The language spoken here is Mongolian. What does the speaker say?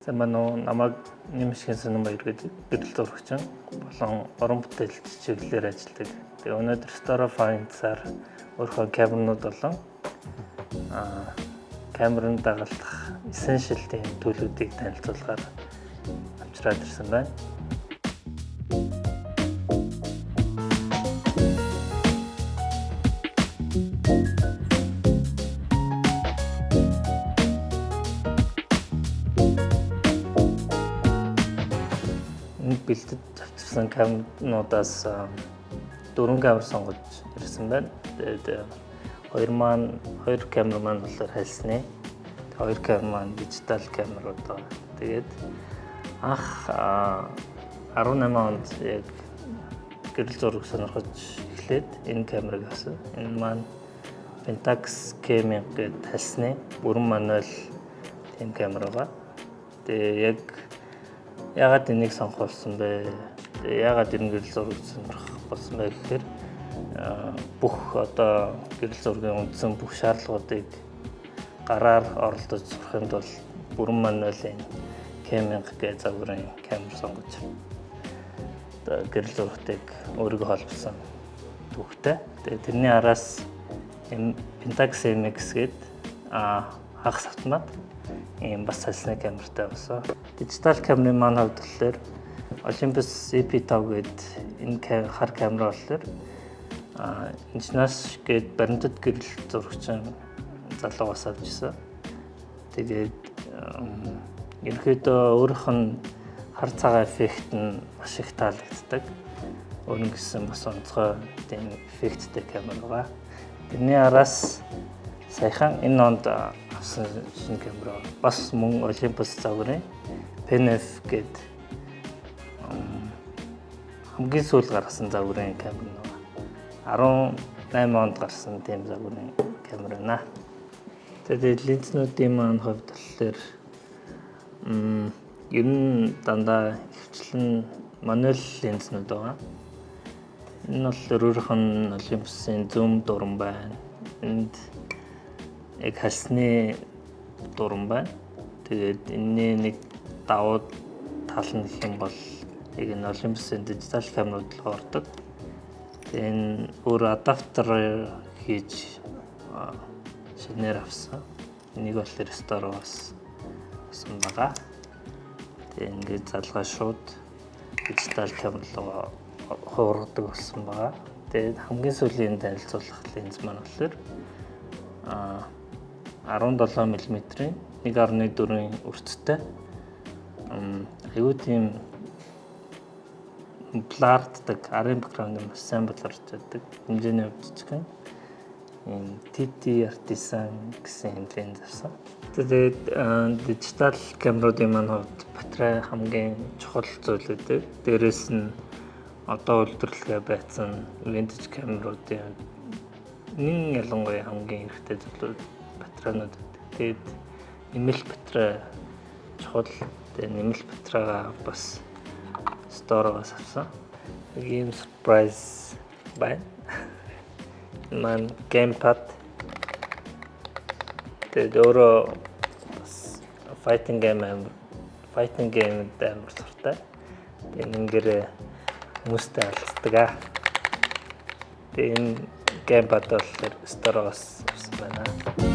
За манай намайг Нэмшгийн Сүнбаяр гэдэг гэрэл зурагч болон уран бүтээлч чиглэлээр ажилладаг. Тэгээ өнөөдөр Store Find-аар өөрийнхөө камернууд болон камерын дагалдах essential-ийн төлөвүүдийг танилцуулахаар авчраад ирсэн байна. Бэлдэж авчирсан камернуудаас 4 камер сонгож ирсэн байна. Тэгээд хоёр камер маань болохоор хэлсний. Хоёр камер маань дижитал камерууд байна. Тэгээд анх 18 онд яг гэрэл зураг сонирхож эхлээд энэ камерыг авсан. Энэ маань Pentax K1000 гэдэг хэлсний бүрэн мануал тийм камер байгаа. Тэгээд яагаад энийг сонгосон бэ? Яагаад энэ гэрэл зураг сонирхох болсон бэ гэхээр бүх одоо гэрэл зургийн үндсэн бүх шаардлагуудыг гараар оролдож сурахын тулд бүрэн мануалын K1000 гэх загварын камер сонгож гэрэл зурагтыг өөрийгөө холбосон түүхтэй. Тэгээд тэрний араас Pentax MX гэдэг хагас автомат ийм бас салсны камертай болсон. Дижитал камерын маань хувьд болохоор Olympus EP5 гэдэг энэ хар камер болохоор энэчнээс гээд баримтат гэрэл зурагчин залуугаас авч ирсэн. Тэгээд ерөнхийдөө өөрийнх нь хар цагаан эффект нь маш их таалагддаг. Өөрөөр гэсэн бас онцгой тийм эффекттэй камер байгаа. Тэрний араас саяхан энэ онд авсан шинэ камер бас мөн Olympus загварын PNF гэдэг хамгийн сүүл гаргасан загварын камер нэг 18 онд гарсан тийм загварын камер байна. Тэгээд линзнүүдийн маань хувьд болохоор ер нь дандаа хвчлэн мануал линзнүүд байгаа. Энэ бол өөрийнх нь Olympus-ийн зүүн дуран байна. Энд яг хэлсний дуран байна. Тэгээд энэний нэг давуу тал нь гэх юм бол яг энэ Olympus-ийн дижитал камерууд л ордог. Тэгээд энэ өөр адаптер хийж шинээр авсан. Энийг бол Store-оос авсан байгаа. Тэгээд ингээд залгаа шууд дижитал камер руу хуургадаг болсон байгаа. Тэгээд хамгийн сүүлийн танилцуулах линз маань болохоор 17 мм-ийн 1.4-ийн өрцтэй аюу тийм бларддаг арын бэкграунд маш сайн бларж байдаг хэмжээний хувьд жижигхэн TT Artisan гэсэн линз авсан. Тэгээд дижитал камеруудын маань хувьд батарей хамгийн чухал зүйл үүдэг. Дээрээс нь одоо үйлдвэрлэгээ байцсан vintage камеруудын ялангуяа хамгийн хэрэгтэй зүйл батарейнууд. Тэгээд нэмэлт батарей чухал. Тэгээд нэмэлт батарейгаа бас Store-оос авсан. Ийм surprise байна. Маань gamepad. Тэгээд өөрөө бас fighting game дээр суртай. Тэгээд ингэрээ хүмүүстэй алцдаг. Тэгээд энэ gamepad бол Store-оос авсан байна.